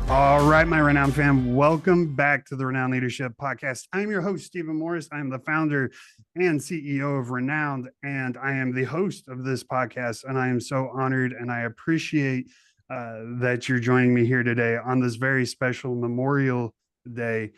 All right, my Renowned fam, welcome back to the Renowned Leadership Podcast. I'm your host, Stephen Morris. I'm the founder and CEO of Renowned, and I am the host of this podcast. And I am so honored and I appreciate that you're joining me here today on this very special Memorial Day.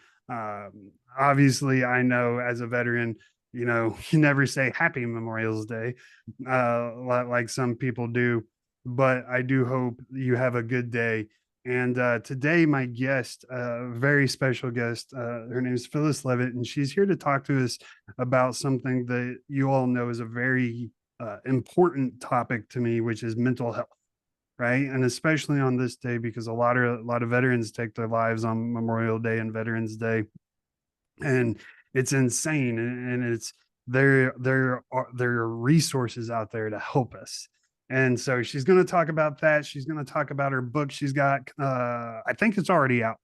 Obviously, I know as a veteran, you never say Happy Memorial Day like some people do, but I do hope you have a good day. And today, my guest, very special guest, her name is Phyllis Leavitt, and she's here to talk to us about something that you all know is a very important topic to me, which is mental health, right? And especially on this day, because a lot of veterans take their lives on Memorial Day and Veterans Day, and it's insane, and it's there are resources out there to help us. And so she's going to talk about that. She's going to talk about her book. She's got, I think it's already out.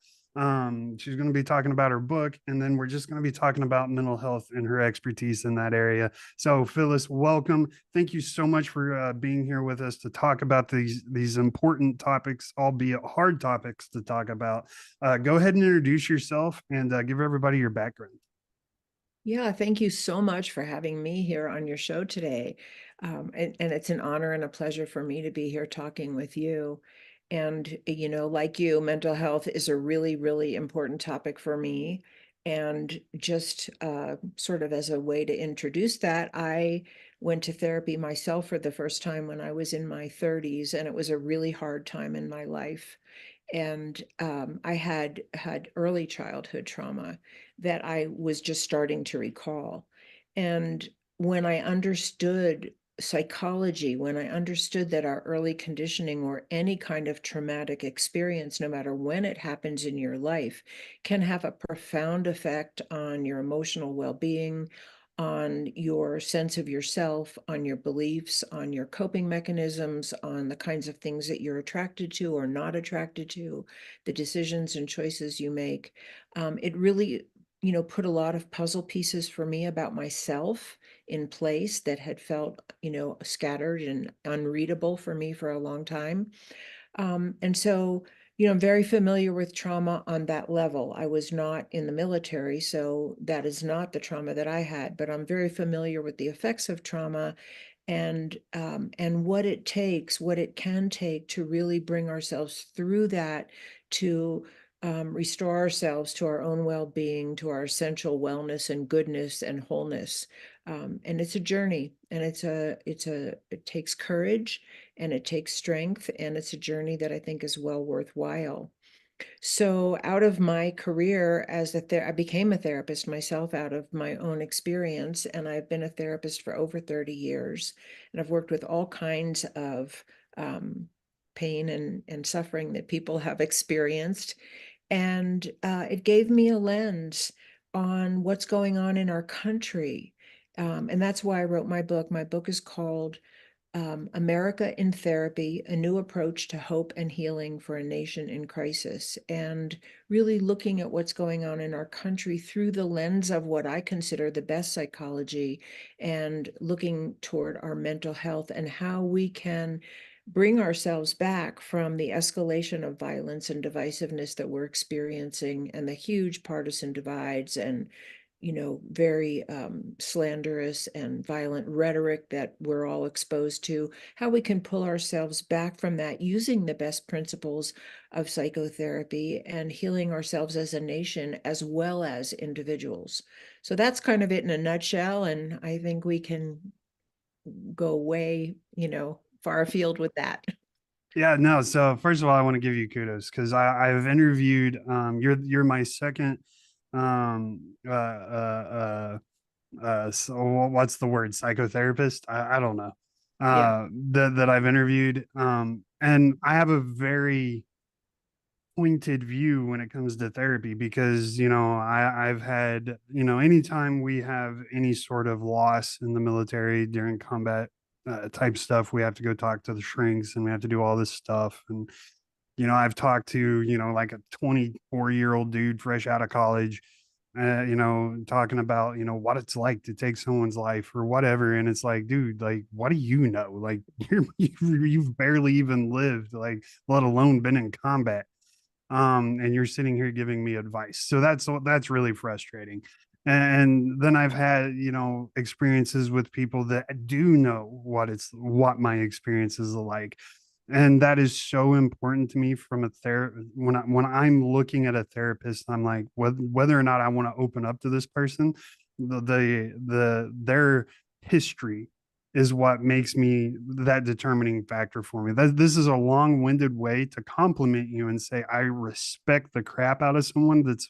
She's going to be talking about her book, and then we're just going to be talking about mental health and her expertise in that area. So, Phyllis, welcome. Thank you so much for being here with us to talk about these important topics, albeit hard topics to talk about. Go ahead and introduce yourself and give everybody your background. Yeah, thank you so much for having me here on your show today. And it's an honor and a pleasure for me to be here talking with you. And, like you, mental health is a really, really important topic for me. And just sort of as a way to introduce that, I went to therapy myself for the first time when I was in my 30s, and it was a really hard time in my life. And I had early childhood trauma that I was just starting to recall. And when I understood psychology, when I understood that our early conditioning or any kind of traumatic experience, no matter when it happens in your life, can have a profound effect on your emotional well-being, on your sense of yourself, on your beliefs, on your coping mechanisms, on the kinds of things that you're attracted to or not attracted to, the decisions and choices you make. It really, put a lot of puzzle pieces for me about myself in place that had felt, scattered and unreadable for me for a long time. And so, I'm very familiar with trauma on that level. I was not in the military, so that is not the trauma that I had, but I'm very familiar with the effects of trauma and what it takes, what it can take to really bring ourselves through that, to restore ourselves to our own well-being, to our essential wellness and goodness and wholeness. And it's a journey, and it takes courage and it takes strength, and it's a journey that I think is well worthwhile. So out of my career I became a therapist myself out of my own experience, and I've been a therapist for over 30 years, and I've worked with all kinds of pain and suffering that people have experienced. And it gave me a lens on what's going on in our country. And that's why I wrote my book. My book is called America in Therapy, A New Approach to Hope and Healing for a Nation in Crisis, and really looking at what's going on in our country through the lens of what I consider the best psychology, and looking toward our mental health and how we can bring ourselves back from the escalation of violence and divisiveness that we're experiencing, and the huge partisan divides and very slanderous and violent rhetoric that we're all exposed to, how we can pull ourselves back from that using the best principles of psychotherapy and healing ourselves as a nation as well as individuals. So that's kind of it in a nutshell. And I think we can go way, far afield with that. Yeah, no. So first of all, I want to give you kudos because I've interviewed you're my second so what's the word, psychotherapist, I don't know, Yeah. that I've interviewed, and I have a very pointed view when it comes to therapy because I've had, anytime we have any sort of loss in the military during combat type stuff, we have to go talk to the shrinks and we have to do all this stuff. And I've talked to like a 24-year-old dude fresh out of college talking about, what it's like to take someone's life or whatever. And it's like, dude, like, what do you know? Like, you've barely even lived, like, let alone been in combat. And you're sitting here giving me advice. So that's really frustrating. And then I've had, experiences with people that do know what my experiences are like. And that is so important to me from a therapist. When I'm looking at a therapist, I'm like, whether or not I want to open up to this person, their history is what makes me that determining factor for me. This is a long-winded way to compliment you and say I respect the crap out of someone that's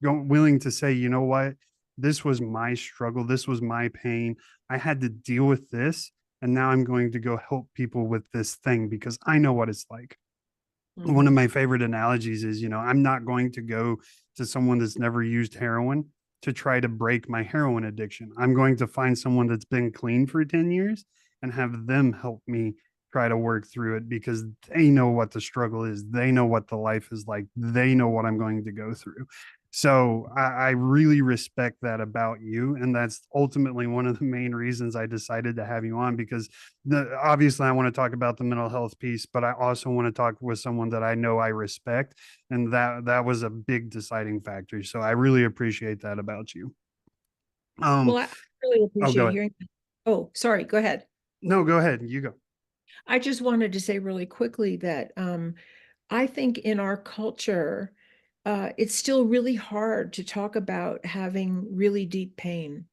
willing to say, you know what, this was my struggle, this was my pain, I had to deal with this, and now I'm going to go help people with this thing because I know what it's like. One of Mhm. my favorite analogies is, I'm not going to go to someone that's never used heroin to try to break my heroin addiction. I'm going to find someone that's been clean for 10 years and have them help me try to work through it because they know what the struggle is. They know what the life is like. They know what I'm going to go through. So I really respect that about you. And that's ultimately one of the main reasons I decided to have you on because obviously I want to talk about the mental health piece, but I also want to talk with someone that I know I respect. And that was a big deciding factor. So I really appreciate that about you. Um, Well, I really oh, go appreciate ahead. hearing that. Oh, sorry, go ahead. No, go ahead. You go. I just wanted to say really quickly that I think in our culture, it's still really hard to talk about having really deep pain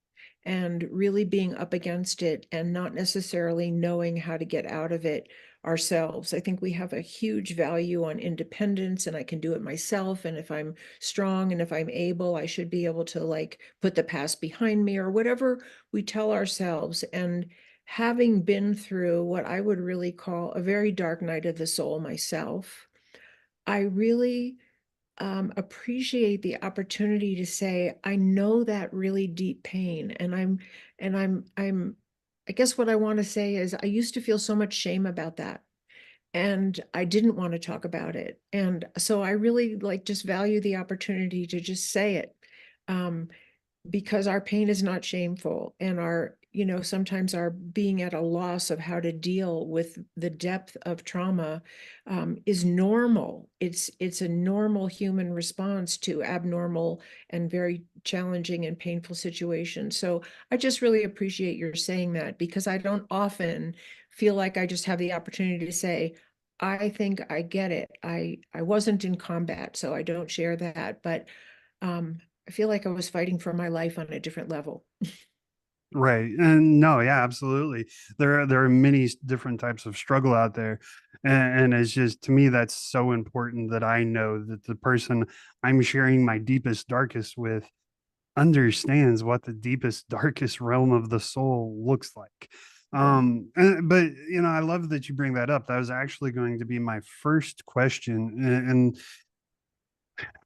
and really being up against it and not necessarily knowing how to get out of it ourselves. I think we have a huge value on independence and I can do it myself. And if I'm strong and if I'm able, I should be able to like put the past behind me or whatever we tell ourselves. And having been through what I would really call a very dark night of the soul myself, I really appreciate the opportunity to say, I know that really deep pain. And I guess what I want to say is I used to feel so much shame about that. And I didn't want to talk about it. And so I really like just value the opportunity to just say it. Um, because our pain is not shameful and our sometimes our being at a loss of how to deal with the depth of trauma is normal. It's a normal human response to abnormal and very challenging and painful situations. So I just really appreciate your saying that because I don't often feel like I just have the opportunity to say, I think I get it. I wasn't in combat, so I don't share that, but um, I feel like I was fighting for my life on a different level. Right. And no, yeah, absolutely. There are many different types of struggle out there. And it's just to me that's so important that I know that the person I'm sharing my deepest, darkest with understands what the deepest, darkest realm of the soul looks like. Yeah. But I love that you bring that up. That was actually going to be my first question. And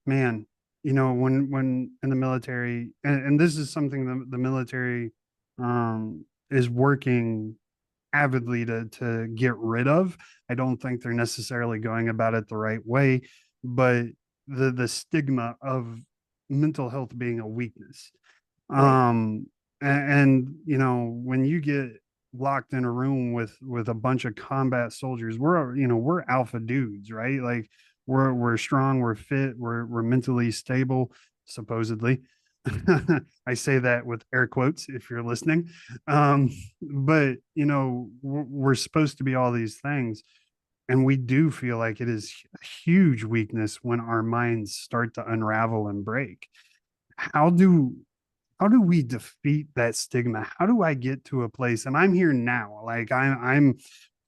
man, when in the military, and this is something the military is working avidly to get rid of. I don't think they're necessarily going about it the right way, but the stigma of mental health being a weakness. Right. And when you get locked in a room with a bunch of combat soldiers, we're alpha dudes, right? Like we're strong, we're fit, we're mentally stable, supposedly. I say that with air quotes if you're listening. But we're supposed to be all these things, and we do feel like it is a huge weakness when our minds start to unravel and break. How do how do we defeat that stigma? How do I get to a place? And I'm here now. Like I'm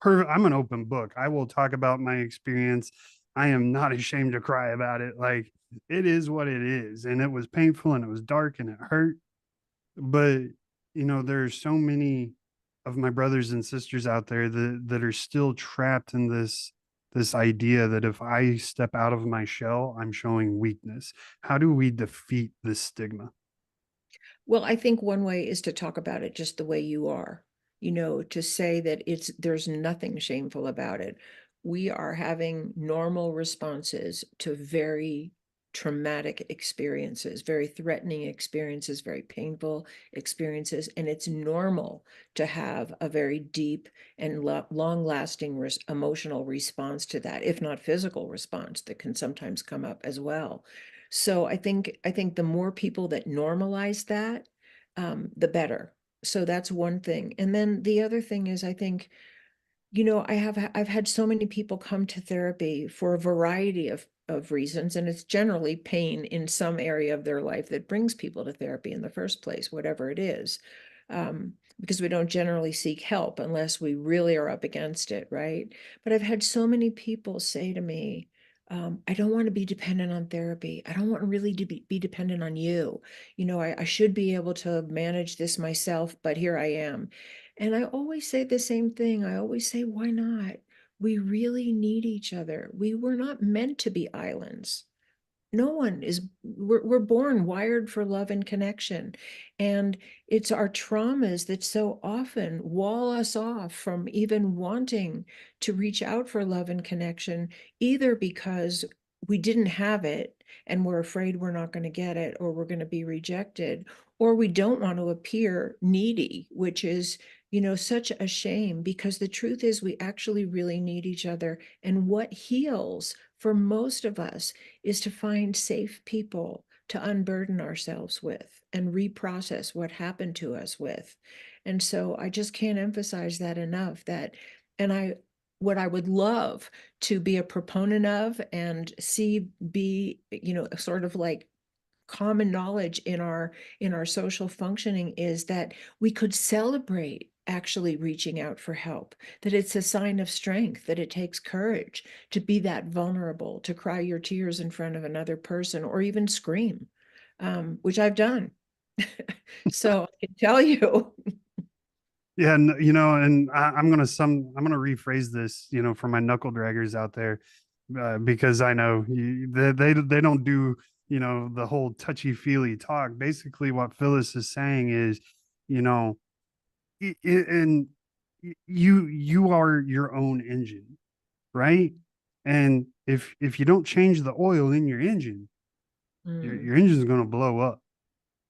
an open book. I will talk about my experience. I am not ashamed to cry about it. Like it is what it is. And it was painful and it was dark and it hurt. But there's so many of my brothers and sisters out there that are still trapped in this idea that if I step out of my shell, I'm showing weakness. How do we defeat this stigma? Well, I think one way is to talk about it just the way you are, to say that there's nothing shameful about it. We are having normal responses to very traumatic experiences, very threatening experiences, very painful experiences. And it's normal to have a very deep and long-lasting emotional response to that, if not physical response, that can sometimes come up as well. So I think the more people that normalize that, the better. So that's one thing. And then the other thing is, I think, I've had so many people come to therapy for a variety of reasons, and it's generally pain in some area of their life that brings people to therapy in the first place, whatever it is. Because we don't generally seek help unless we really are up against it, right? But I've had so many people say to me, I don't want to be dependent on therapy. I don't want really to be dependent on you. I should be able to manage this myself, but here I am. And I always say the same thing. I always say, why not? We really need each other. We were not meant to be islands. No one is, we're born wired for love and connection. And it's our traumas that so often wall us off from even wanting to reach out for love and connection, either because we didn't have it and we're afraid we're not going to get it, or we're going to be rejected, or we don't want to appear needy, which is, such a shame, because the truth is we actually really need each other. And what heals for most of us is to find safe people to unburden ourselves with and reprocess what happened to us with. And so I just can't emphasize that enough, and what I would love to be a proponent of and see be, sort of like common knowledge in our social functioning, is that we could celebrate actually reaching out for help, that it's a sign of strength, that it takes courage to be that vulnerable, to cry your tears in front of another person, or even scream, which I've done. So I can tell you. Yeah, and I'm gonna rephrase this, for my knuckle draggers out there, because I know they don't do, the whole touchy feely talk. Basically, what Phyllis is saying is, you know, and you are your own engine, right? And if you don't change the oil in your engine, Mm. your engine's gonna blow up.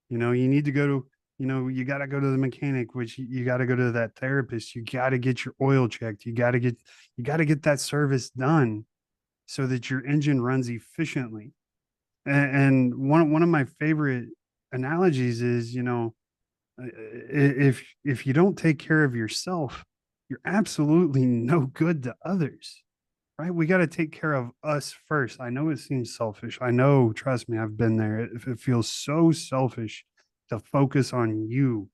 You need to go to, you got to go to the mechanic, which you got to go to that therapist. You got to get your oil checked. You got to get that service done so that your engine runs efficiently. And one of my favorite analogies is, if you don't take care of yourself, you're absolutely no good to others, right? We got to take care of us first. I know it seems selfish. I know, trust me, I've been there. It feels so selfish to focus on you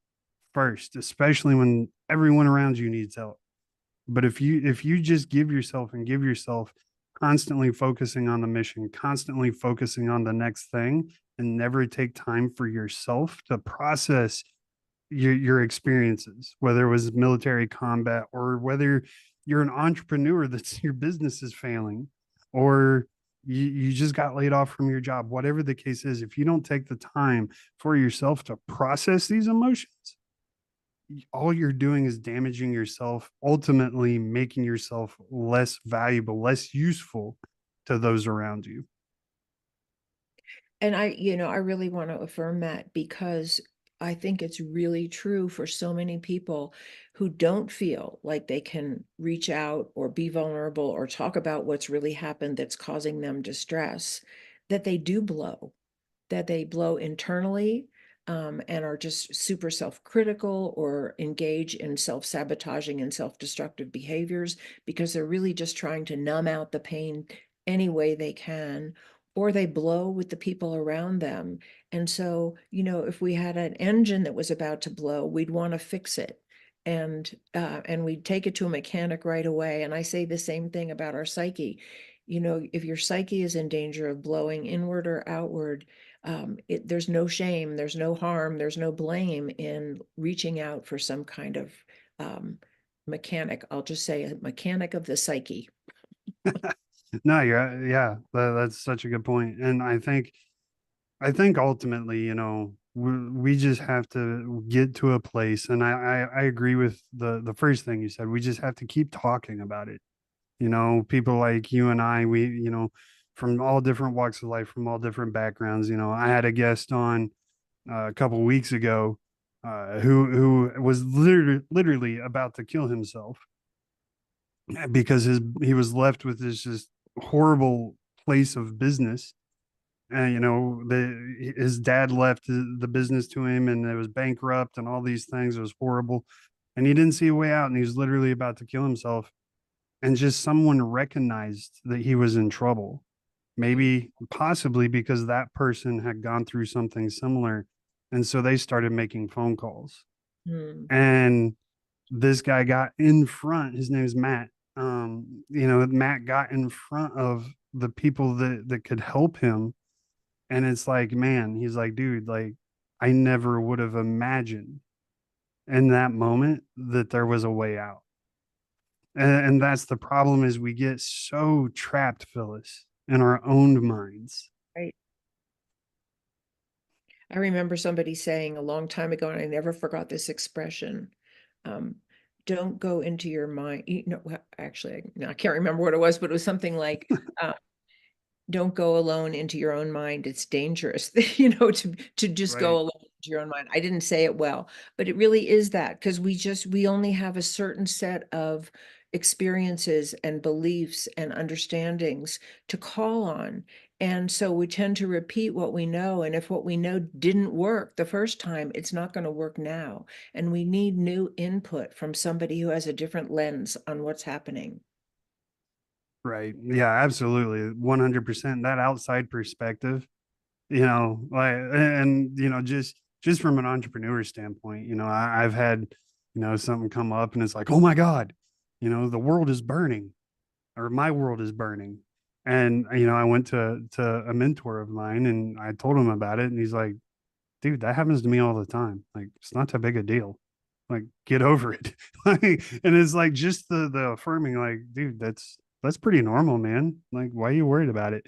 first, especially when everyone around you needs help. But if you just give yourself constantly focusing on the mission, constantly focusing on the next thing, and never take time for yourself to process your experiences, whether it was military combat or whether you're an entrepreneur that's your business is failing, or you just got laid off from your job, whatever the case is. If you don't take the time for yourself to process these emotions, all you're doing is damaging yourself, ultimately making yourself less valuable, less useful to those around you. And I really want to affirm that, because I think it's really true for so many people who don't feel like they can reach out or be vulnerable or talk about what's really happened that's causing them distress, that they do blow, that they blow internally, and are just super self-critical or engage in self-sabotaging and self-destructive behaviors, because they're really just trying to numb out the pain any way they can, or they blow with the people around them. And so, if we had an engine that was about to blow, we'd want to fix it. And we'd take it to a mechanic right away. And I say the same thing about our psyche. If your psyche is in danger of blowing inward or outward, there's no shame, there's no harm, there's no blame in reaching out for some kind of mechanic. I'll just say a mechanic of the psyche. No, yeah, that's such a good point. And I think ultimately, we just have to get to a place, and I agree with the first thing you said. We just have to keep talking about it. People like you and I, we from all different walks of life, from all different backgrounds. I had a guest on a couple of weeks ago who was literally about to kill himself because he was left with this just horrible place of business. And his dad left the business to him, and it was bankrupt, and all these things. It was horrible, and he didn't see a way out, and he was literally about to kill himself. And just someone recognized that he was in trouble, maybe possibly because that person had gone through something similar, and so they started making phone calls. Mm. And this guy got in front. His name is Matt. Matt got in front of the people that could help him. And it's like, man, he's like, dude, like, I never would have imagined in that moment that there was a way out. And that's the problem, is we get so trapped, Phyllis, in our own minds. Right. I remember somebody saying a long time ago, and I never forgot this expression, um, don't go into your mind. Actually, I can't remember what it was, but it was something like, don't go alone into your own mind. It's dangerous, to just go Right. alone into your own mind. I didn't say it well, but it really is that, because we only have a certain set of experiences and beliefs and understandings to call on. And so we tend to repeat what we know. And if what we know didn't work the first time, it's not going to work now. And we need new input from somebody who has a different lens on what's happening. Right. Yeah, absolutely. 100%. That outside perspective, like, and, just from an entrepreneur standpoint, I've had, something come up and it's like, oh my God, the world is burning, or my world is burning. And, I went to a mentor of mine and I told him about it. And he's like, dude, that happens to me all the time. Like, it's not that big a deal. Like, get over it. Like, and it's like just the affirming, like, dude, that's pretty normal, man. Like, why are you worried about it?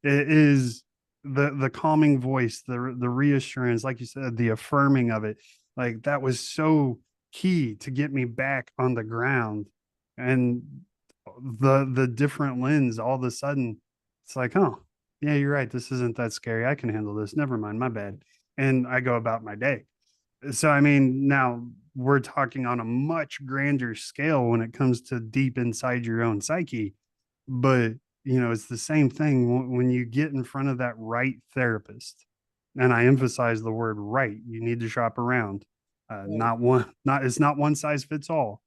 It is the calming voice, the reassurance, like you said, the affirming of it. Like, that was so key to get me back on the ground. And the different lens, all of a sudden, it's like, oh, yeah, you're right. This isn't that scary. I can handle this. Never mind, my bad. And I go about my day. So, I mean, now we're talking on a much grander scale when it comes to deep inside your own psyche. But, it's the same thing when you get in front of that right therapist. And I emphasize the word right. You need to shop around. Right. Not one, not, it's not one size fits all.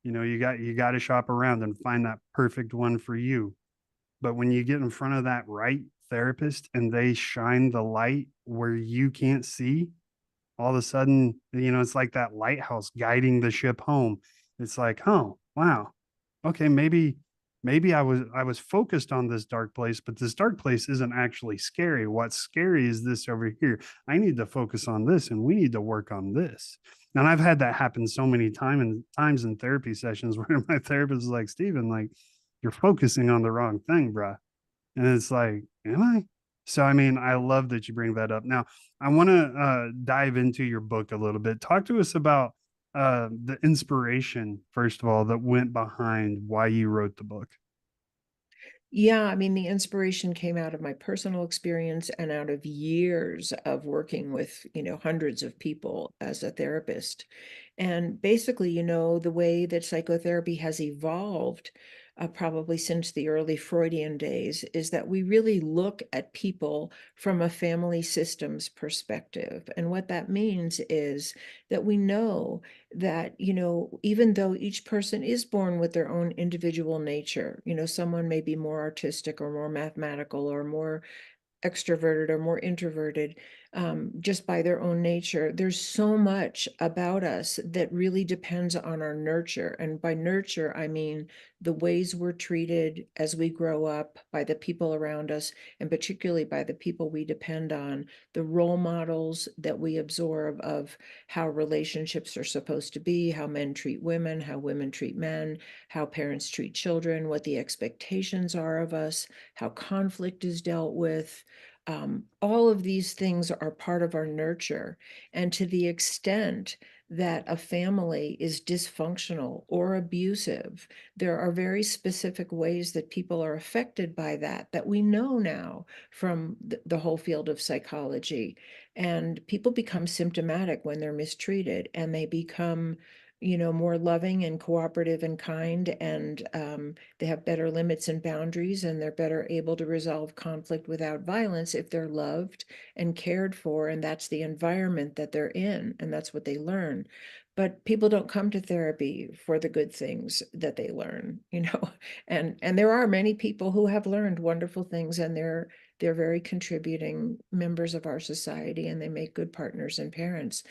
You got to shop around and find that perfect one for you. But when you get in front of that right therapist and they shine the light where you can't see, all of a sudden, it's like that lighthouse guiding the ship home. It's like, oh, wow. Okay, maybe I was focused on this dark place, but this dark place isn't actually scary. What's scary is this over here. I need to focus on this and we need to work on this. And I've had that happen so many times in therapy sessions where my therapist is like, Steven, like, you're focusing on the wrong thing, bruh. And it's like, am I? So, I mean, I love that you bring that up. Now, I want to dive into your book a little bit. Talk to us about the inspiration, first of all, that went behind why you wrote the book. Yeah, I mean, the inspiration came out of my personal experience and out of years of working with, hundreds of people as a therapist. And basically, the way that psychotherapy has evolved, probably since the early Freudian days, is that we really look at people from a family systems perspective. And what that means is that we know that, even though each person is born with their own individual nature, someone may be more artistic or more mathematical or more extroverted or more introverted, just by their own nature. There's so much about us that really depends on our nurture. And by nurture, I mean the ways we're treated as we grow up by the people around us, and particularly by the people we depend on, the role models that we absorb of how relationships are supposed to be, how men treat women, how women treat men, how parents treat children, what the expectations are of us, how conflict is dealt with. All of these things are part of our nurture. And to the extent that a family is dysfunctional or abusive, there are very specific ways that people are affected by that we know now from the whole field of psychology. And people become symptomatic when they're mistreated, and they become, more loving and cooperative and kind, and they have better limits and boundaries, and they're better able to resolve conflict without violence if they're loved and cared for, and that's the environment that they're in, and that's what they learn. But people don't come to therapy for the good things that they learn, and there are many people who have learned wonderful things, and they're very contributing members of our society, and they make good partners and parents.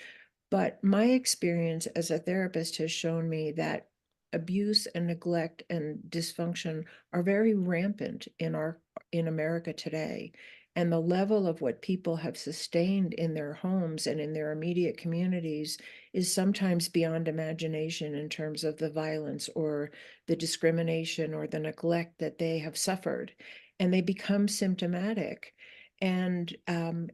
But my experience as a therapist has shown me that abuse and neglect and dysfunction are very rampant in America today. And the level of what people have sustained in their homes and in their immediate communities is sometimes beyond imagination in terms of the violence or the discrimination or the neglect that they have suffered. And they become symptomatic, and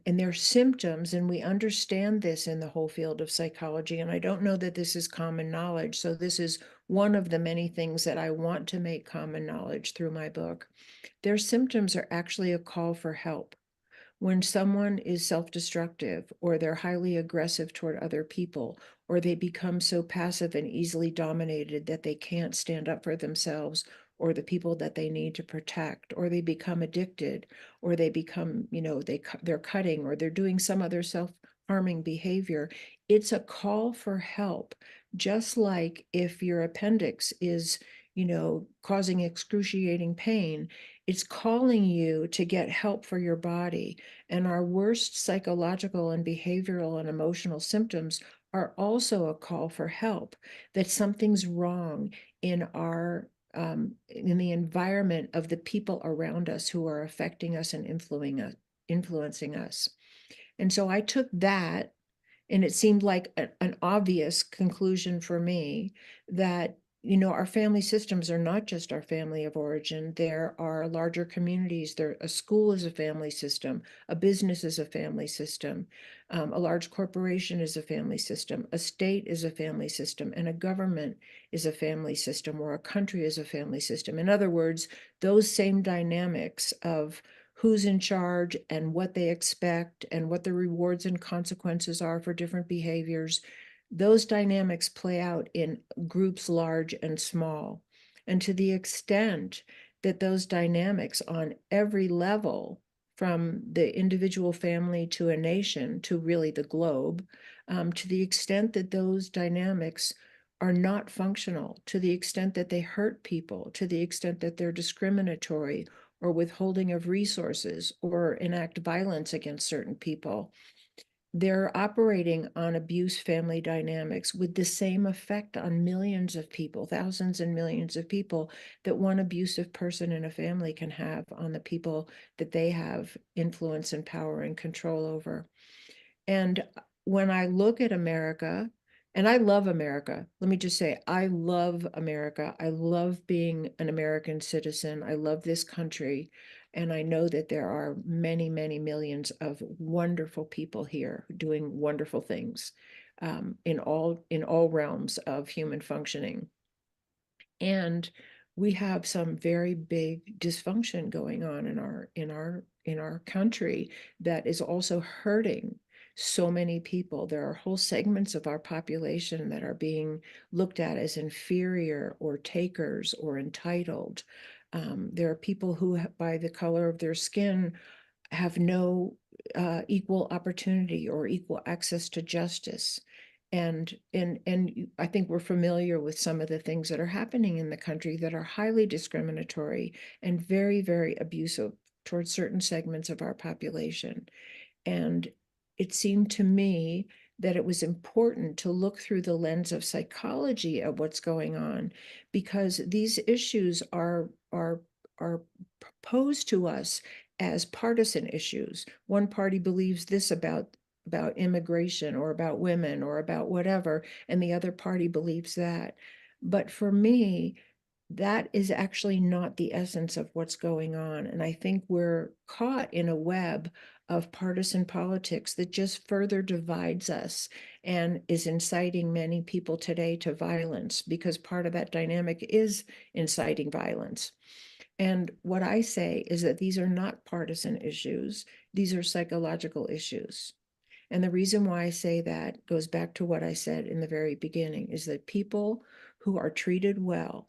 their symptoms, and we understand this in the whole field of psychology, and I don't know that this is common knowledge, so this is one of the many things that I want to make common knowledge through my book. Their symptoms are actually a call for help. When someone is self-destructive, or they're highly aggressive toward other people, or they become so passive and easily dominated that they can't stand up for themselves or the people that they need to protect, or they become addicted, or they become, they're cutting, or they're doing some other self-harming behavior, it's a call for help. Just like if your appendix is, causing excruciating pain, it's calling you to get help for your body. And our worst psychological and behavioral and emotional symptoms are also a call for help, that something's wrong in in the environment of the people around us who are affecting us and influencing us. And so I took that, and it seemed like an obvious conclusion for me that, our family systems are not just our family of origin. There are larger communities. A school is a family system. A business is a family system. A large corporation is a family system. A state is a family system. And a government is a family system, or a country is a family system. In other words, those same dynamics of who's in charge and what they expect and what the rewards and consequences are for different behaviors, those dynamics play out in groups large and small. And to the extent that those dynamics on every level, from the individual family to a nation to really the globe, to the extent that those dynamics are not functional, to the extent that they hurt people, to the extent that they're discriminatory or withholding of resources or enact violence against certain people, they're operating on abuse family dynamics with the same effect on millions of people, thousands and millions of people, that one abusive person in a family can have on the people that they have influence and power and control over. And when I look at America, and I love America, let me just say, I love America. I love being an American citizen. I love this country. And I know that there are many, many millions of wonderful people here doing wonderful things, in all realms of human functioning. And we have some very big dysfunction going on in our country that is also hurting so many people. There are whole segments of our population that are being looked at as inferior or takers or entitled. There are people who, by the color of their skin, have no equal opportunity or equal access to justice. And I think we're familiar with some of the things that are happening in the country that are highly discriminatory and very, very abusive towards certain segments of our population. And it seemed to me that it was important to look through the lens of psychology of what's going on, because these issues are posed to us as partisan issues. One party believes this about immigration or about women or about whatever, and the other party believes that. But for me, that is actually not the essence of what's going on. And I think we're caught in a web of partisan politics that just further divides us and is inciting many people today to violence, because part of that dynamic is inciting violence. And what I say is that these are not partisan issues, these are psychological issues. And the reason why I say that goes back to what I said in the very beginning, is that people who are treated well,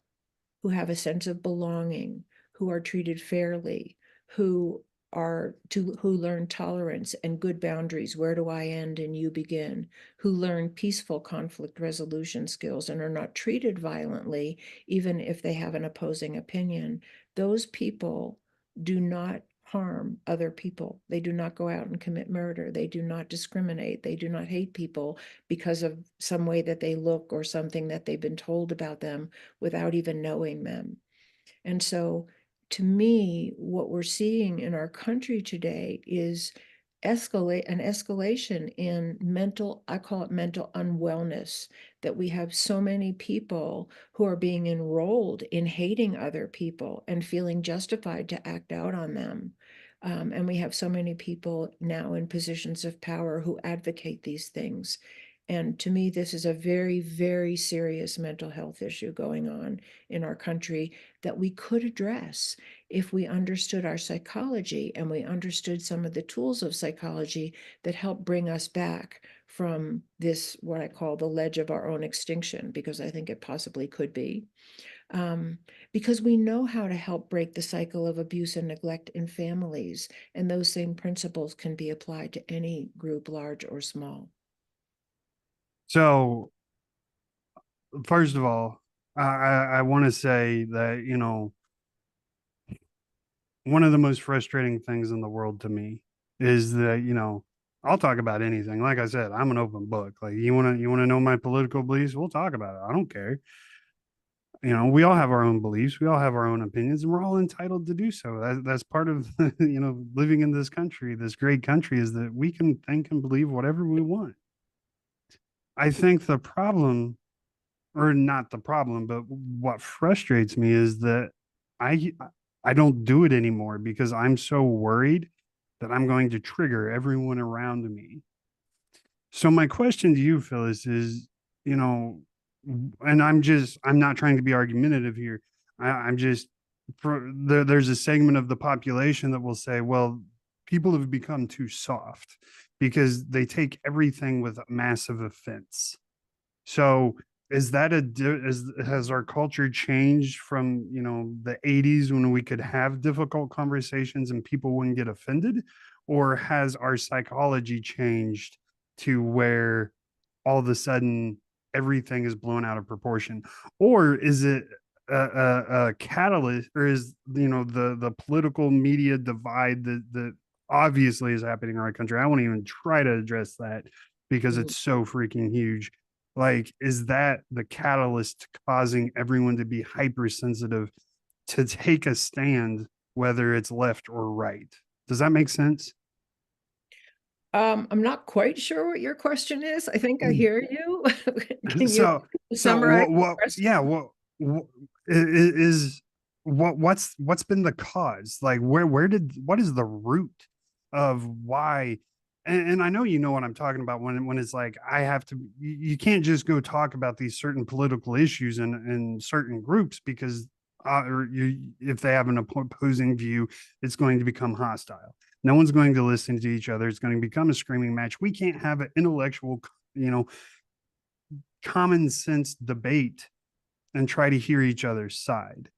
who have a sense of belonging, who are treated fairly, who who learn tolerance and good boundaries, where do I end and you begin, who learn peaceful conflict resolution skills and are not treated violently, even if they have an opposing opinion, those people do not harm other people. They do not go out and commit murder. They do not discriminate. They do not hate people because of some way that they look or something that they've been told about them without even knowing them. And so, to me, what we're seeing in our country today is an escalation in mental, I call it mental unwellness, that we have so many people who are being enrolled in hating other people and feeling justified to act out on them. And we have so many people now in positions of power who advocate these things. And to me, this is a very, very serious mental health issue going on in our country that we could address if we understood our psychology and we understood some of the tools of psychology that help bring us back from this, what I call the ledge of our own extinction, because I think it possibly could be. Um, because we know how to help break the cycle of abuse and neglect in families, and those same principles can be applied to any group, large or small. So, first of all, I want to say that, one of the most frustrating things in the world to me is that, I'll talk about anything. Like I said, I'm an open book. Like you want to know my political beliefs? We'll talk about it. I don't care. We all have our own beliefs. We all have our own opinions, and we're all entitled to do so. That's part of, living in this country, this great country, is that we can think and believe whatever we want. I think the problem, or not the problem, but what frustrates me is that I I don't do it anymore because I'm so worried that I'm going to trigger everyone around me. So my question to you, Phyllis, is, you know, and I'm not trying to be argumentative here. I'm just there's a segment of the population that will say, well, people have become too soft because they take everything with massive offense. So is that has our culture changed from, the 80s when we could have difficult conversations and people wouldn't get offended? Or has our psychology changed to where all of a sudden everything is blown out of proportion? Or is it a catalyst, or is, the political media divide that obviously is happening in our country? I won't even try to address that because Mm. it's so freaking huge. Like, is that the catalyst causing everyone to be hypersensitive to take a stand, whether it's left or right? Does that make sense? I'm not quite sure what your question is. I think I hear you. Can you So summarize the yeah, question? what is what's been the cause? Like, what is the root of why? And I know you know what I'm talking about when it's like, I have to, you can't just go talk about these certain political issues in certain groups because, or if they have an opposing view, it's going to become hostile. No one's going to listen to each other. It's going to become a screaming match. We can't have an intellectual, common sense debate and try to hear each other's side.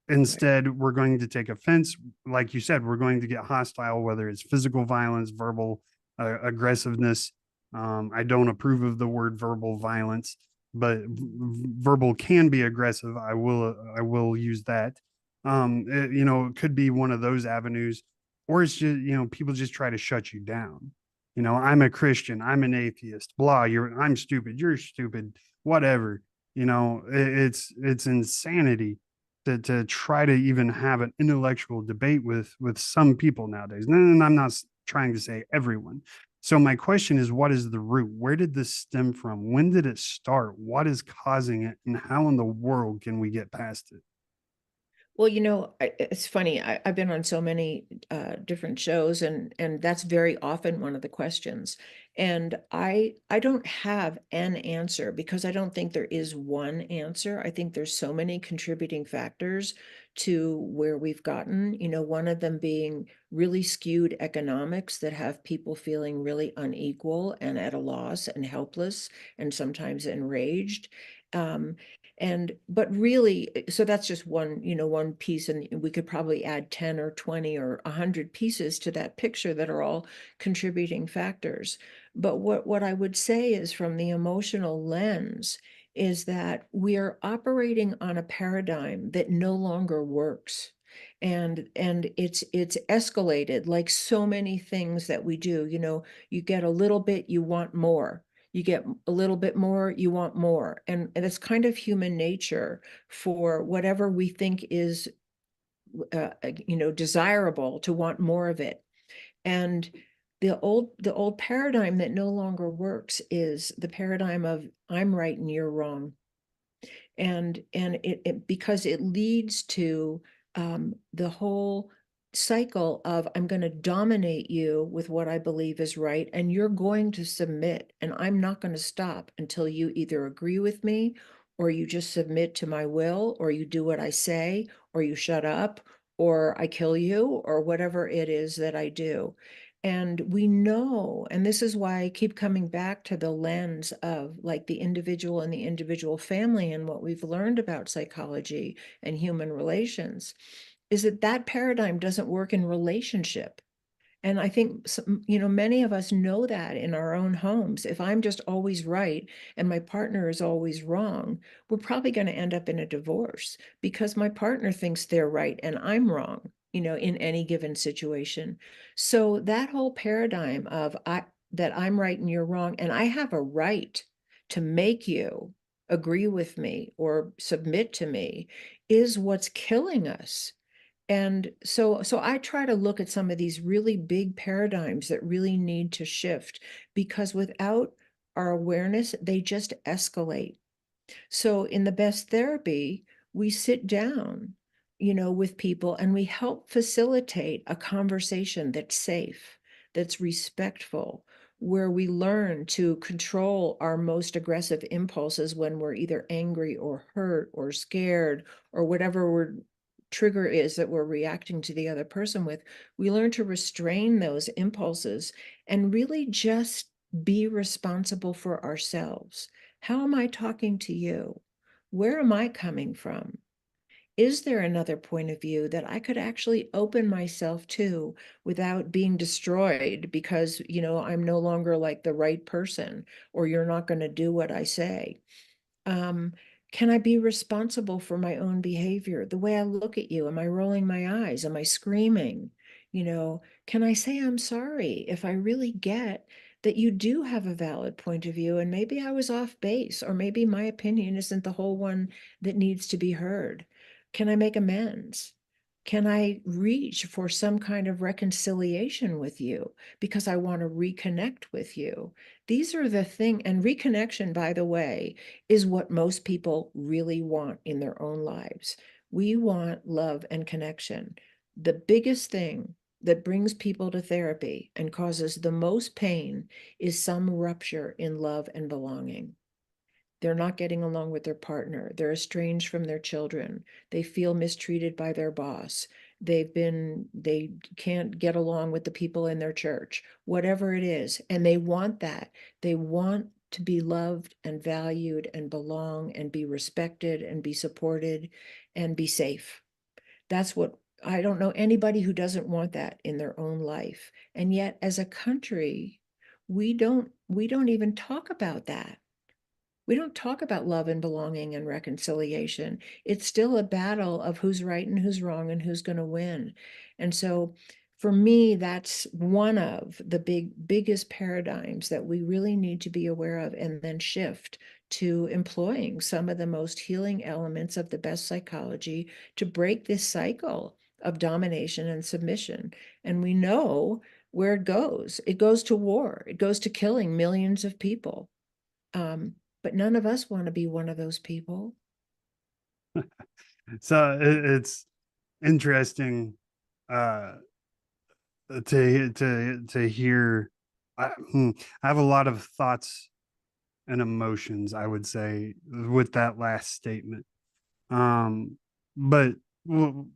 Right. Instead, we're going to take offense. Like you said, we're going to get hostile, whether it's physical violence, verbal aggressiveness. I don't approve of the word verbal violence, but verbal can be aggressive. I will use that. It could be one of those avenues, or it's just, people just try to shut you down. I'm a Christian, I'm an atheist, blah, I'm stupid, you're stupid, whatever. It's insanity to try to even have an intellectual debate with some people nowadays. And I'm not trying to say everyone. So my question is, what is the root? Where did this stem from? When did it start? What is causing it? And how in the world can we get past it? Well, it's funny. I've been on so many different shows, and that's very often one of the questions. And I don't have an answer because I don't think there is one answer. I think there's so many contributing factors to where we've gotten. One of them being really skewed economics that have people feeling really unequal and at a loss and helpless and sometimes enraged. Um, but really, so that's just one piece, and we could probably add 10 or 20 or 100 pieces to that picture that are all contributing factors. But what I would say is, from the emotional lens, is that we are operating on a paradigm that no longer works. And it's escalated like so many things that we do. You get a little bit, you want more. You get a little bit more, you want more. And it's kind of human nature for whatever we think is, desirable, to want more of it. And the old paradigm that no longer works is the paradigm of I'm right and you're wrong. And it because it leads to the whole cycle of I'm going to dominate you with what I believe is right, and you're going to submit, and I'm not going to stop until you either agree with me, or you just submit to my will, or you do what I say, or you shut up, or I kill you, or whatever it is that I do. And we know, and this is why I keep coming back to the lens of like the individual and the individual family and what we've learned about psychology and human relations, is that that paradigm doesn't work in relationship. And I think, many of us know that in our own homes. If I'm just always right and my partner is always wrong, we're probably going to end up in a divorce because my partner thinks they're right and I'm wrong, in any given situation. So that whole paradigm of that I'm right and you're wrong, and I have a right to make you agree with me or submit to me, is what's killing us. And so I try to look at some of these really big paradigms that really need to shift, because without our awareness, they just escalate. So in the best therapy, we sit down, with people, and we help facilitate a conversation that's safe, that's respectful, where we learn to control our most aggressive impulses when we're either angry or hurt or scared or whatever trigger is that we're reacting to the other person with. We learn to restrain those impulses and really just be responsible for ourselves. How am I talking to you? Where am I coming from? Is there another point of view that I could actually open myself to without being destroyed because, I'm no longer like the right person, or you're not going to do what I say? Um, can I be responsible for my own behavior? The way I look at you, am I rolling my eyes? Am I screaming? Can I say I'm sorry if I really get that you do have a valid point of view and maybe I was off base, or maybe my opinion isn't the whole one that needs to be heard? Can I make amends? Can I reach for some kind of reconciliation with you because I want to reconnect with you? These are the thing, and reconnection, by the way, is what most people really want in their own lives. We want love and connection. The biggest thing that brings people to therapy and causes the most pain is some rupture in love and belonging. They're not getting along with their partner. They're estranged from their children. They feel mistreated by their boss. They can't get along with the people in their church, whatever it is. And they want that. They want to be loved and valued and belong and be respected and be supported and be safe. That's what I don't know anybody who doesn't want that in their own life. And yet, as a country, we don't even talk about that. We don't talk about love and belonging and reconciliation. It's still a battle of who's right and who's wrong and who's going to win. And so for me, that's one of the biggest paradigms that we really need to be aware of, and then shift to employing some of the most healing elements of the best psychology to break this cycle of domination and submission. And we know where it goes. It goes to war. It goes to killing millions of people. Um, but none of us want to be one of those people. So it's interesting uh to hear. I have a lot of thoughts and emotions, I would say, with that last statement. Um, but well,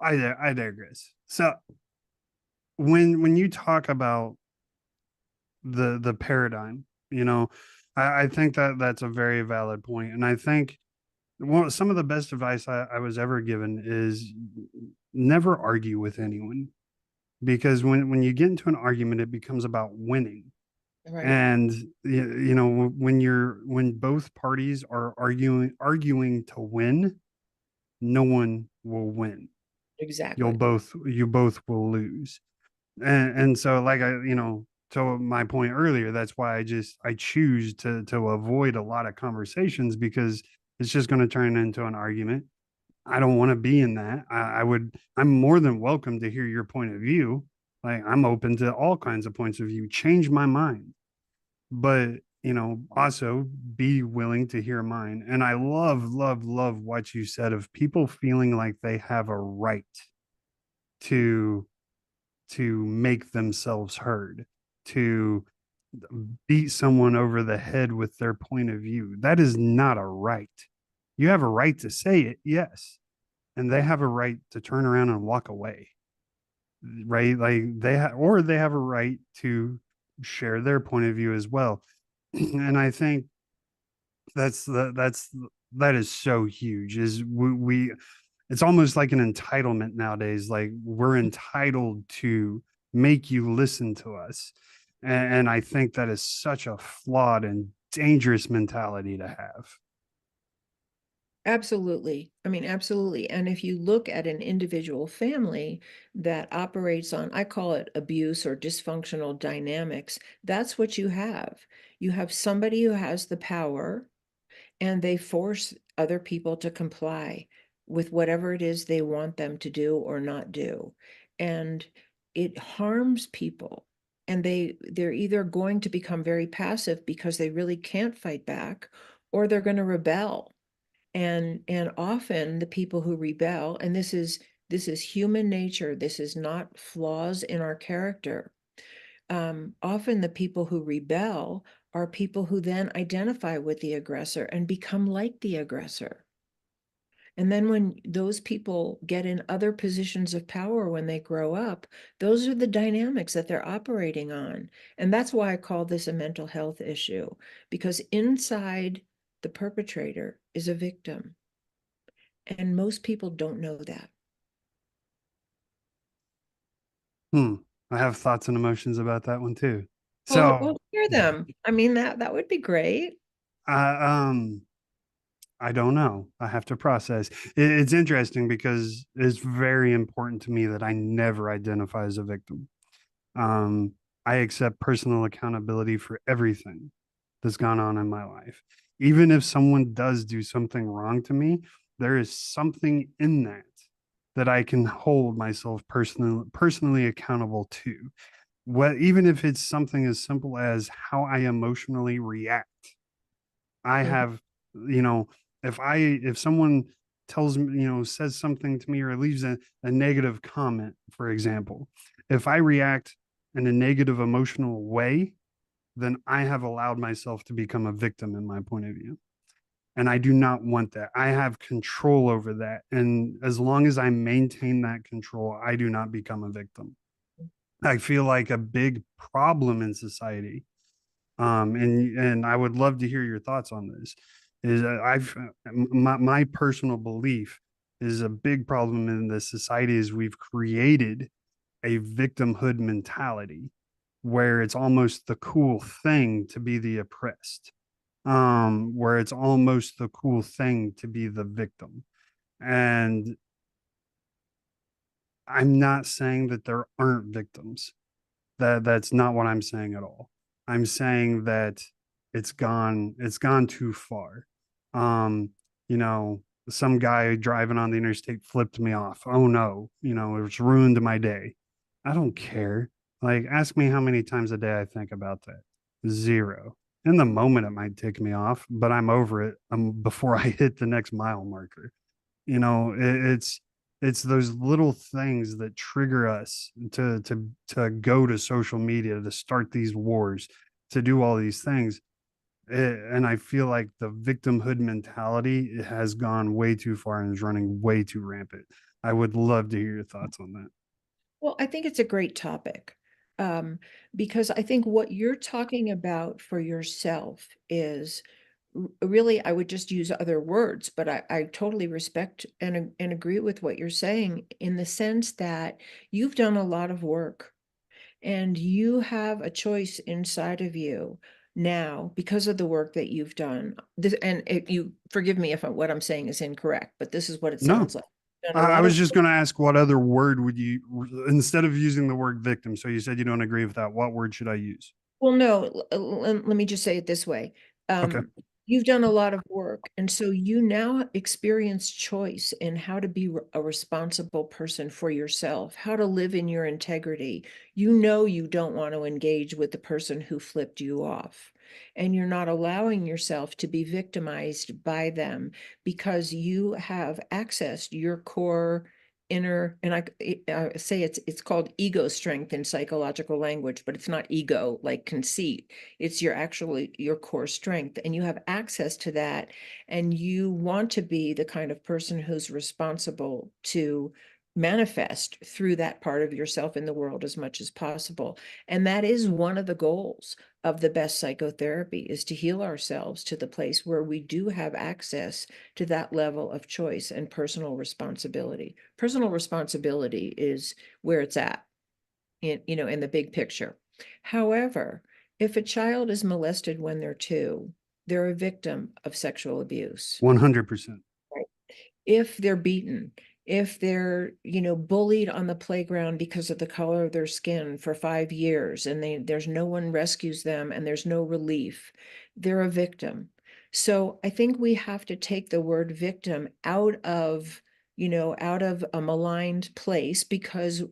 I digress. So when you talk about the paradigm, you know, I think that that's a very valid point, and I think some of the best advice I was ever given is never argue with anyone, because when you get into an argument, it becomes about winning. Right. And you know, when both parties are arguing to win, no one will win. Exactly. You both will lose. And so, like, I, you know, to my point earlier, that's why I choose to avoid a lot of conversations, because it's just going to turn into an argument. I don't want to be in that. I'm more than welcome to hear your point of view. Like, I'm open to all kinds of points of view. Change my mind, but you know, also be willing to hear mine. And I love what you said of people feeling like they have a right to make themselves heard, to beat someone over the head with their point of view. That is not a right. You have a right to say it, yes, and they have a right to turn around and walk away, right? Like or they have a right to share their point of view as well. And I think that is so huge. Is we it's almost like an entitlement nowadays. Like, we're entitled to make you listen to us. And I think that is such a flawed and dangerous mentality to have. Absolutely. I mean, absolutely. And if you look at an individual family that operates on, I call it abuse or dysfunctional dynamics, that's what you have. You have somebody who has the power and they force other people to comply with whatever it is they want them to do or not do. And it harms people. And they're either going to become very passive because they really can't fight back, or they're going to rebel. And often the people who rebel, and this is human nature, this is not flaws in our character. Often the people who rebel are people who then identify with the aggressor and become like the aggressor. And then when those people get in other positions of power when they grow up, those are the dynamics that they're operating on. And that's why I call this a mental health issue, because inside the perpetrator is a victim. And most people don't know that. Hmm. I have thoughts and emotions about that one too. Well, So, well, hear them. I mean, that would be great. uh, um, I don't know. I have to process. It's interesting because it's very important to me that I never identify as a victim. Um, I accept personal accountability for everything that's gone on in my life. Even if someone does do something wrong to me, there is something in that that I can hold myself personally accountable to. What Even if it's something as simple as how I emotionally react. I Mhm. have, you know, if someone tells me, you know, says something to me or leaves a negative comment, for example, if I react in a negative emotional way, then I have allowed myself to become a victim in my point of view. And I do not want that. I have control over that. And as long as I maintain that control, I do not become a victim. I feel like a big problem in society, and I would love to hear your thoughts on this. Is I've my personal belief is a big problem in the society is we've created a victimhood mentality where it's almost the cool thing to be the oppressed, where it's almost the cool thing to be the victim. And I'm not saying that there aren't victims. That's not what I'm saying at all. I'm saying that it's gone too far. Um, you know, some guy driving on the interstate flipped me off. Oh no, you know, it's ruined my day. I don't care. Like, ask me how many times a day I think about that. Zero. In the moment, it might tick me off, but I'm over it before I hit the next mile marker. You know, it's it's those little things that trigger us to go to social media, to start these wars, to do all these things. And I feel like the victimhood mentality has gone way too far and is running way too rampant. I would love to hear your thoughts on that. Well, I think it's a great topic, um, because I think what you're talking about for yourself is really, I would just use other words, but I totally respect and agree with what you're saying in the sense that you've done a lot of work and you have a choice inside of you now because of the work that you've done. This, and you forgive me if what I'm saying is incorrect, but this is what it No, sounds like. You've done a I lot of. was just going to ask what other word would you, instead of using the word victim? So you said you don't agree with that. What word should I use? Well, no, let me just say it this way. Okay. Um, you've done a lot of work, and so you now experience choice in how to be a responsible person for yourself, how to live in your integrity. You know you don't want to engage with the person who flipped you off, and you're not allowing yourself to be victimized by them because you have accessed your core inner, and I say it's called ego strength in psychological language, but it's not ego like conceit. It's your core strength, and you have access to that, and you want to be the kind of person who's responsible to manifest through that part of yourself in the world as much as possible. And that is one of the goals of the best psychotherapy, is to heal ourselves to the place where we do have access to that level of choice and personal responsibility. Personal responsibility is where it's at in the big picture. However, if a child is molested when they're 2, they're a victim of sexual abuse. 100%. Right. If they're beaten, if they're, bullied on the playground because of the color of their skin for 5 years and there's no one rescues them and there's no relief, they're a victim. So I think we have to take the word victim out of a maligned place, because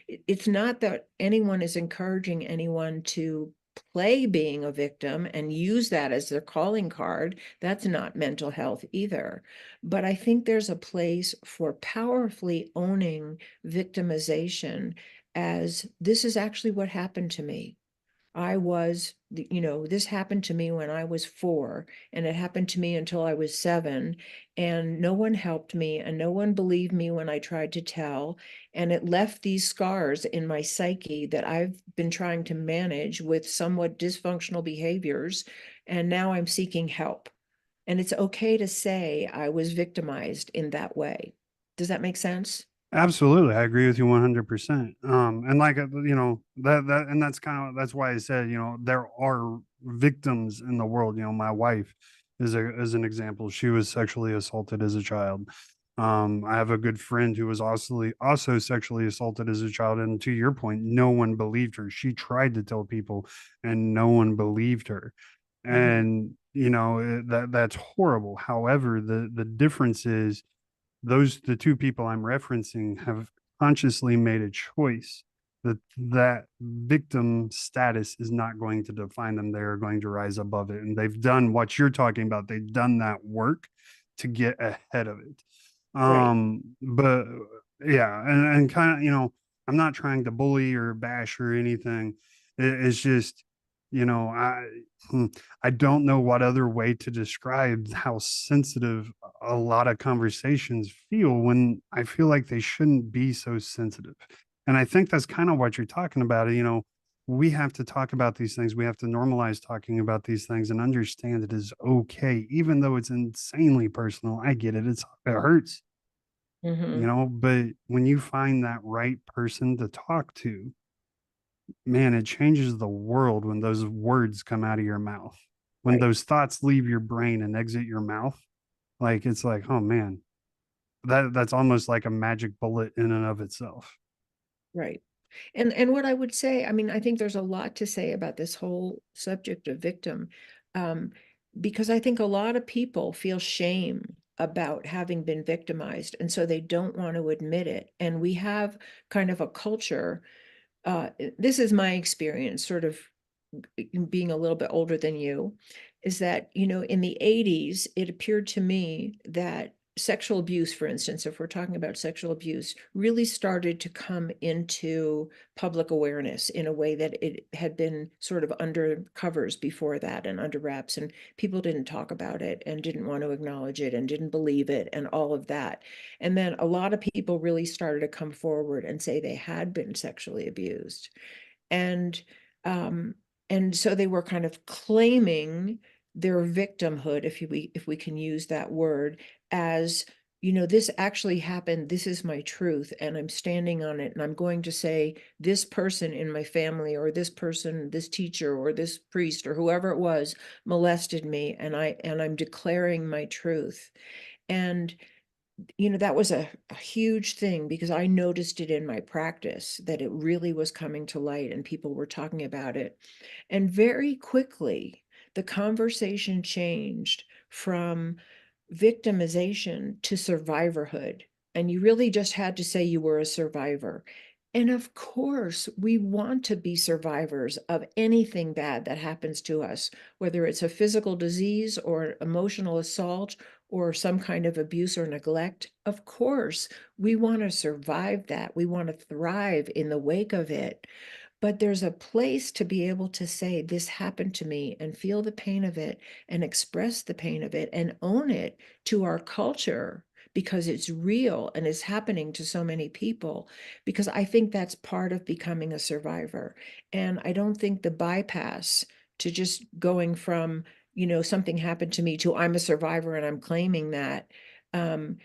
it's not that anyone is encouraging anyone to play being a victim and use that as their calling card. That's not mental health either. But I think there's a place for powerfully owning victimization as, this is actually what happened to me. This happened to me when I was 4, and it happened to me until I was 7, and no one helped me, and no one believed me when I tried to tell. And it left these scars in my psyche that I've been trying to manage with somewhat dysfunctional behaviors. And now I'm seeking help. And it's okay to say I was victimized in that way. Does that make sense? Absolutely. I agree with you 100%. And like, and that's kind of, that's why I said, there are victims in the world. My wife is an example. She was sexually assaulted as a child. I have a good friend who was also sexually assaulted as a child. And to your point, no one believed her. She tried to tell people and no one believed her. Mm-hmm. And, that's horrible. However, the difference is, the two people I'm referencing have consciously made a choice that victim status is not going to define them. They are going to rise above it. And they've done what you're talking about. They've done that work to get ahead of it. Right. But yeah, and kind of, I'm not trying to bully or bash or anything. It's just, you know, I I don't know what other way to describe how sensitive a lot of conversations feel, when I feel like they shouldn't be so sensitive. And I think that's kind of what you're talking about. We have to talk about these things. We have to normalize talking about these things and understand it is okay, even though it's insanely personal. I get it. It hurts, Mm-hmm. but when you find that right person to talk to, man, it changes the world when those words come out of your mouth. When Right. those thoughts leave your brain and exit your mouth, like it's like, oh man, that's almost like a magic bullet in and of itself. Right. And what I would say, I mean, I think there's a lot to say about this whole subject of victim, um, because I think a lot of people feel shame about having been victimized, and so they don't want to admit it. And we have kind of a culture, this is my experience, sort of being a little bit older than you, is that, in the 80s, it appeared to me that sexual abuse, for instance, if we're talking about sexual abuse, really started to come into public awareness in a way that it had been sort of under covers before that and under wraps, and people didn't talk about it and didn't want to acknowledge it and didn't believe it and all of that. And then a lot of people really started to come forward and say they had been sexually abused. And um, and so they were kind of claiming their victimhood, if we can use that word, as, this actually happened, this is my truth, and I'm standing on it, and I'm going to say this person in my family, or this person, this teacher, or this priest, or whoever it was, molested me, and I'm declaring my truth. And that was a huge thing, because I noticed it in my practice that it really was coming to light and people were talking about it. And very quickly, the conversation changed from victimization to survivorhood. And you really just had to say you were a survivor. And of course, we want to be survivors of anything bad that happens to us, whether it's a physical disease or emotional assault or some kind of abuse or neglect. Of course, we want to survive that. We want to thrive in the wake of it. But there's a place to be able to say, this happened to me, and feel the pain of it and express the pain of it and own it to our culture, because it's real and it's happening to so many people. Because I think that's part of becoming a survivor. And I don't think the bypass to just going from, something happened to me to I'm a survivor and I'm claiming that, um,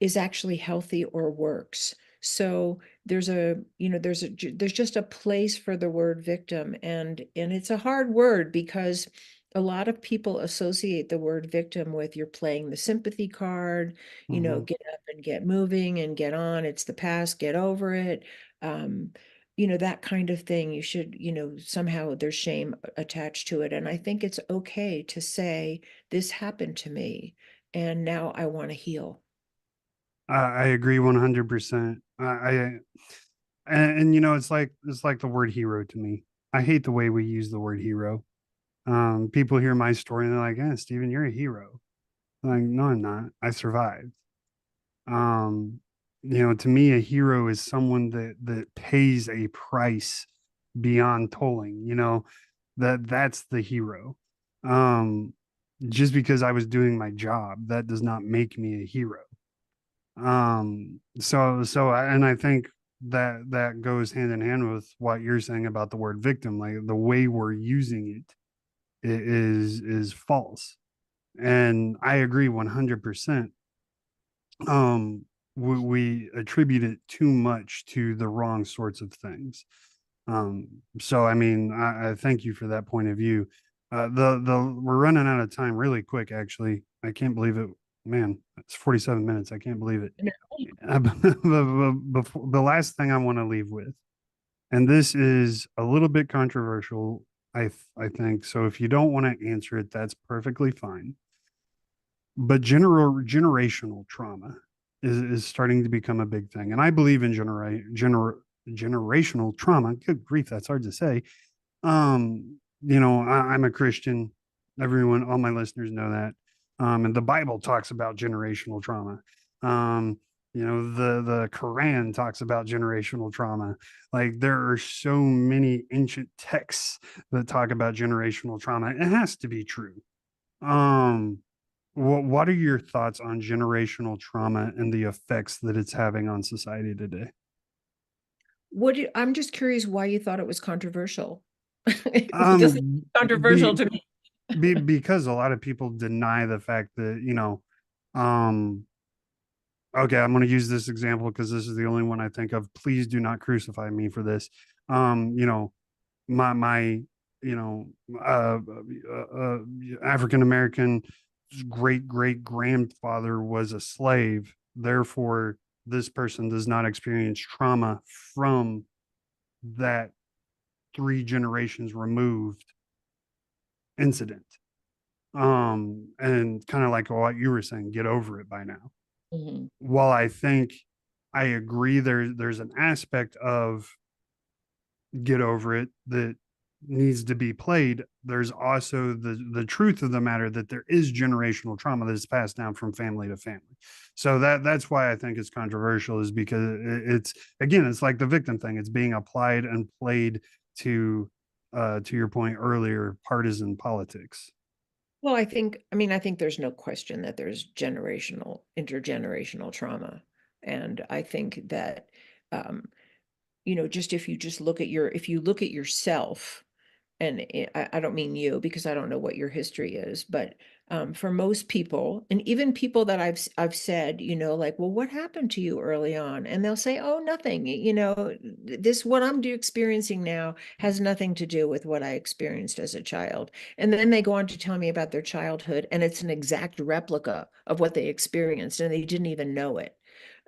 is actually healthy or works. So there's just a place for the word victim, and it's a hard word, because a lot of people associate the word victim with, you're playing the sympathy card, Mhm. get up and get moving and get on, it's the past, get over it. um that kind of thing. You should, somehow there's shame attached to it, and I think it's okay to say, this happened to me and now I want to heal. I agree 100%. And it's like the word hero to me. I hate the way we use the word hero. People hear my story and they're like, "Yeah, Steven, you're a hero." I'm like, no, I'm not. I survived. Um, to me, a hero is someone that pays a price beyond tolling. That's the hero. Um, just because I was doing my job, that does not make me a hero. And I think that goes hand in hand with what you're saying about the word victim. Like the way we're using it is false, and I agree 100%. We attribute it too much to the wrong sorts of things. So I mean, I thank you for that point of view. The we're running out of time really quick. Actually, I can't believe it. Man, it's 47 minutes. I can't believe it. Before, the last thing I want to leave with, and this is a little bit controversial, I think. So if you don't want to answer it, that's perfectly fine. But generational trauma is starting to become a big thing, and I believe in generational trauma. Good grief, that's hard to say. I'm a Christian. Everyone, all my listeners know that. And the Bible talks about generational trauma. Um, the Quran talks about generational trauma. Like there are so many ancient texts that talk about generational trauma. It has to be true. Um, what are your thoughts on generational trauma and the effects that it's having on society today? I'm just curious why you thought it was controversial. It doesn't seem Um, controversial be, to me. because a lot of people deny the fact that, um, okay, I'm going to use this example because this is the only one I think of. Please do not crucify me for this. Um, you know, my you know African American great great grandfather was a slave. Therefore, this person does not experience trauma from that three generations removed incident. And kind of like what you were saying, get over it by now. Mhm. While I think I agree, there's an aspect of get over it that needs to be played, there's also the truth of the matter that there is generational trauma that is passed down from family to family. So that's why I think it's controversial, is because it's, again, it's like the victim thing. It's being applied and played to your point earlier, partisan politics. Well, I think there's no question that there's intergenerational trauma. And I think that, um, just if you just look at if you look at yourself, and I don't mean you because I don't know what your history is, but for most people, and even people that I've said, like, well, what happened to you early on? And they'll say, oh, nothing. This what I'm experiencing now has nothing to do with what I experienced as a child. And then they go on to tell me about their childhood, and it's an exact replica of what they experienced, and they didn't even know it.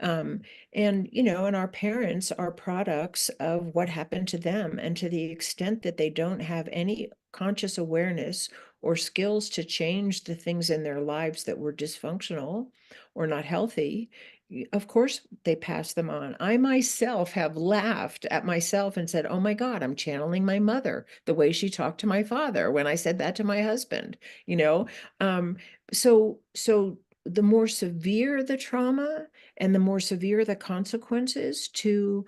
Um, and our parents are products of what happened to them. And to the extent that they don't have any conscious awareness or skills to change the things in their lives that were dysfunctional or not healthy, of course they pass them on. I myself have laughed at myself and said, oh my God, I'm channeling my mother, the way she talked to my father when I said that to my husband, you know? Um, so the more severe the trauma, and the more severe the consequences to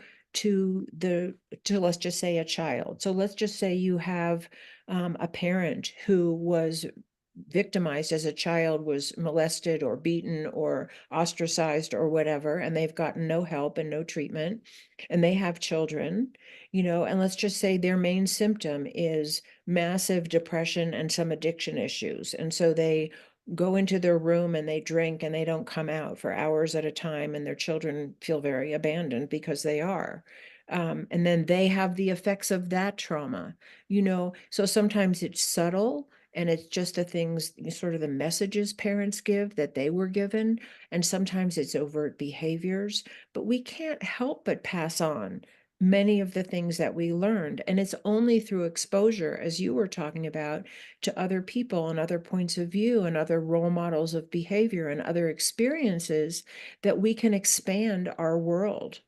let's just say a child. So let's just say you have a parent who was victimized as a child, was molested or beaten or ostracized or whatever, and they've gotten no help and no treatment, and they have children, and let's just say their main symptom is massive depression and some addiction issues. And so they go into their room and they drink and they don't come out for hours at a time, and their children feel very abandoned because they are. And then they have the effects of that trauma, so sometimes it's subtle, and it's just the things, sort of the messages parents give that they were given, and sometimes it's overt behaviors, but we can't help but pass on many of the things that we learned. And it's only through exposure, as you were talking about, to other people and other points of view and other role models of behavior and other experiences that we can expand our world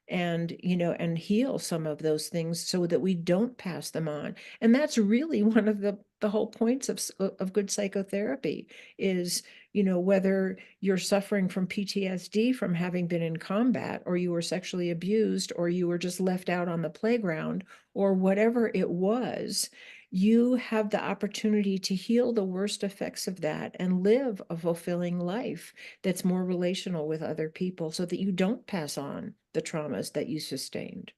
and and heal some of those things so that we don't pass them on. And that's really one of the whole points of good psychotherapy is, whether you're suffering from PTSD from having been in combat, or you were sexually abused, or you were just left out on the playground, or whatever it was, you have the opportunity to heal the worst effects of that and live a fulfilling life that's more relational with other people so that you don't pass on the traumas that you sustained.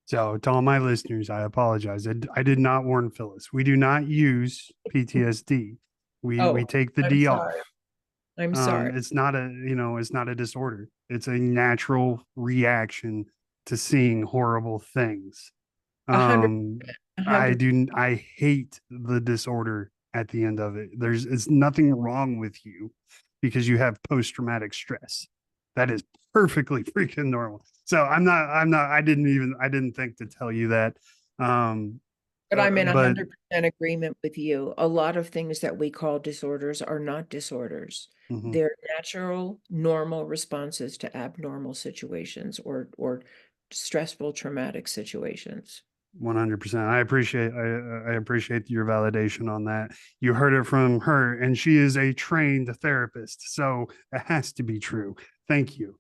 So, to all my listeners, I apologize. I did not warn Phyllis. We do not use PTSD. We Oh, take the I'm D sorry. off. I'm sorry. It's not a, it's not a disorder. It's a natural reaction to seeing horrible things. A hundred, Um, a hundred. I hate the disorder at the end of it. It's nothing wrong with you because you have post-traumatic stress. That is perfectly freaking normal. So I didn't think to tell you that. Um, But I'm in a but 100% agreement with you. A lot of things that we call disorders are not disorders. mhm. They're natural, normal responses to abnormal situations or stressful, traumatic situations. 100%. I appreciate your validation on that. You heard it from her, and she is a trained therapist, so it has to be true. Thank you.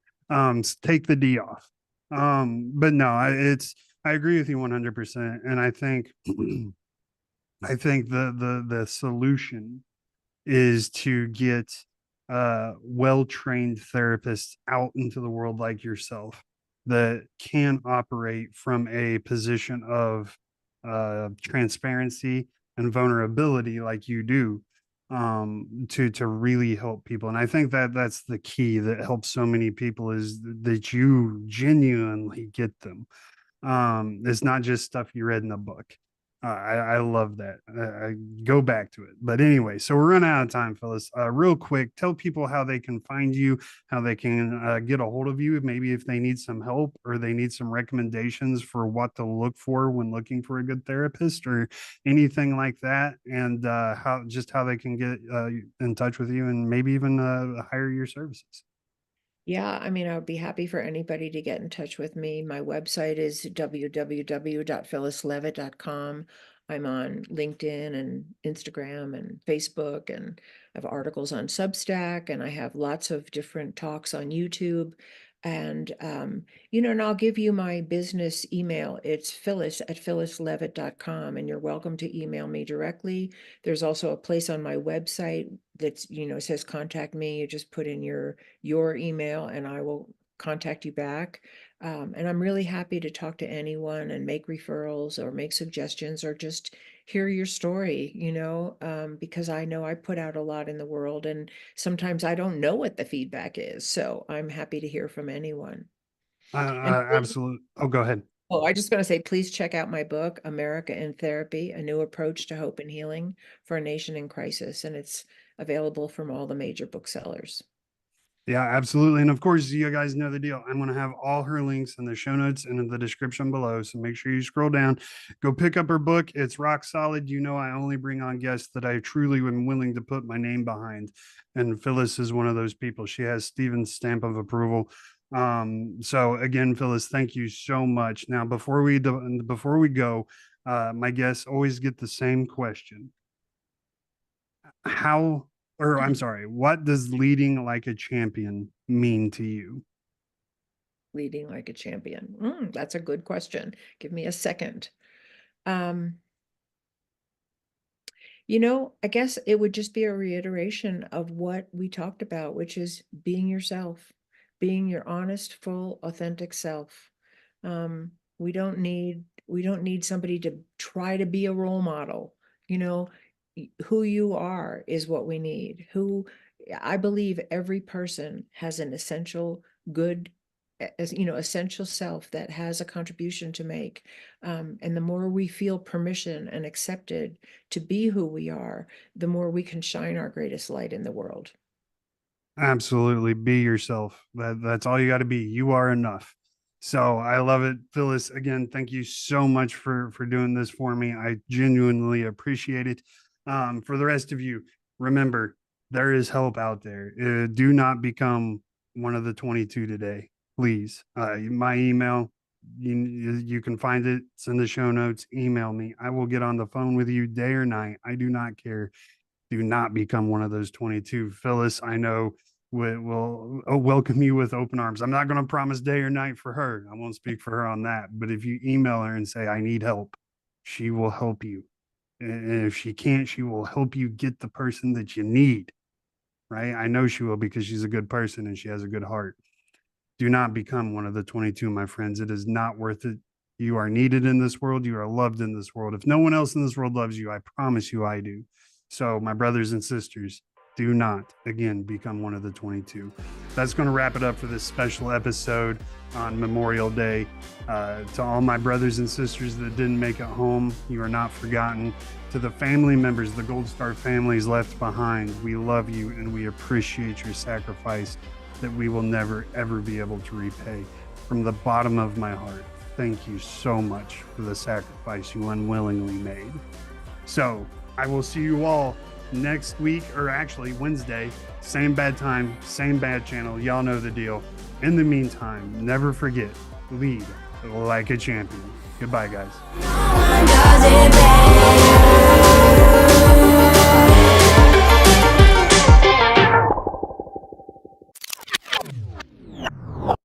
Take the D off. But no, I agree with you 100%, and I think I think the solution is to get well-trained therapists out into the world like yourself that can operate from a position of transparency and vulnerability like you do, to really help people. And I think that that's the key that helps so many people, is that you genuinely get them. It's not just stuff you read in a book. I love that. I go back to it. But anyway, so we're running out of time, Phyllis. Real quick, tell people how they can find you, how they can get a hold of you, maybe if they need some help or they need some recommendations for what to look for when looking for a good therapist or anything like that, and how they can get in touch with you and maybe even hire your services. Yeah, I mean, I would be happy for anybody to get in touch with me. My website is www.phyllisleavitt.com. I'm on LinkedIn and Instagram and Facebook, and I have articles on Substack, and I have lots of different talks on YouTube. And and I'll give you my business email. It's phyllis@phyllisleavitt.com, and you're welcome to email me directly. There's also a place on my website that's, says contact me. You just put in your email and I will contact you back. And I'm really happy to talk to anyone and make referrals or make suggestions or just hear your story, because I know I put out a lot in the world and sometimes I don't know what the feedback is. So I'm happy to hear from anyone. And Absolutely. Oh, go ahead. I just going to say, please check out my book, America in Therapy, A New Approach to Hope and Healing for a Nation in Crisis. And it's available from all the major booksellers. Yeah, absolutely. And of course, you guys know the deal. I'm going to have all her links in the show notes and in the description below. So make sure you scroll down, go pick up her book. It's rock solid. I only bring on guests that I truly am willing to put my name behind. And Phyllis is one of those people. She has Steven's stamp of approval. So again, Phyllis, thank you so much. Now, before we go, my guests always get the same question. I'm sorry, what does leading like a champion mean to you? Leading like a champion. That's a good question. Give me a second. I guess it would just be a reiteration of what we talked about, which is being yourself, being your honest, full, authentic self. Um, we don't need somebody to try to be a role model. Who you are is what we need. I believe every person has an essential good, essential self that has a contribution to make. And the more we feel permission and accepted to be who we are, the more we can shine our greatest light in the world. Absolutely, be yourself. That's all you got to be. You are enough. So I love it, Phyllis. Again, thank you so much for doing this for me. I genuinely appreciate it. For the rest of you, remember there is help out there. Do not become one of the 22 today, please. My email, you can find it. It's in the show notes. Email me. I will get on the phone with you day or night. I do not care. Do not become one of those 22. Phyllis, I know will welcome you with open arms. I'm not going to promise day or night for her. I won't speak for her on that. But if you email her and say, I need help, she will help you. And if she can't, she will help you get the person that you need. Right. I know she will because she's a good person and she has a good heart. Do not become one of the 22, my friends. It is not worth it. You are needed in this world. You are loved in this world. If no one else in this world loves you, I promise you I do. So, my brothers and sisters, do not, again, become one of the 22. That's going to wrap it up for this special episode on Memorial Day. To all my brothers and sisters that didn't make it home, you are not forgotten. To the family members, the Gold Star families left behind, we love you and we appreciate your sacrifice that we will never, ever be able to repay. From the bottom of my heart, thank you so much for the sacrifice you unwillingly made. So, I will see you all next week, or actually Wednesday, same bad time, same bad channel. Y'all know the deal. In the meantime, never forget, lead like a champion. Goodbye, guys.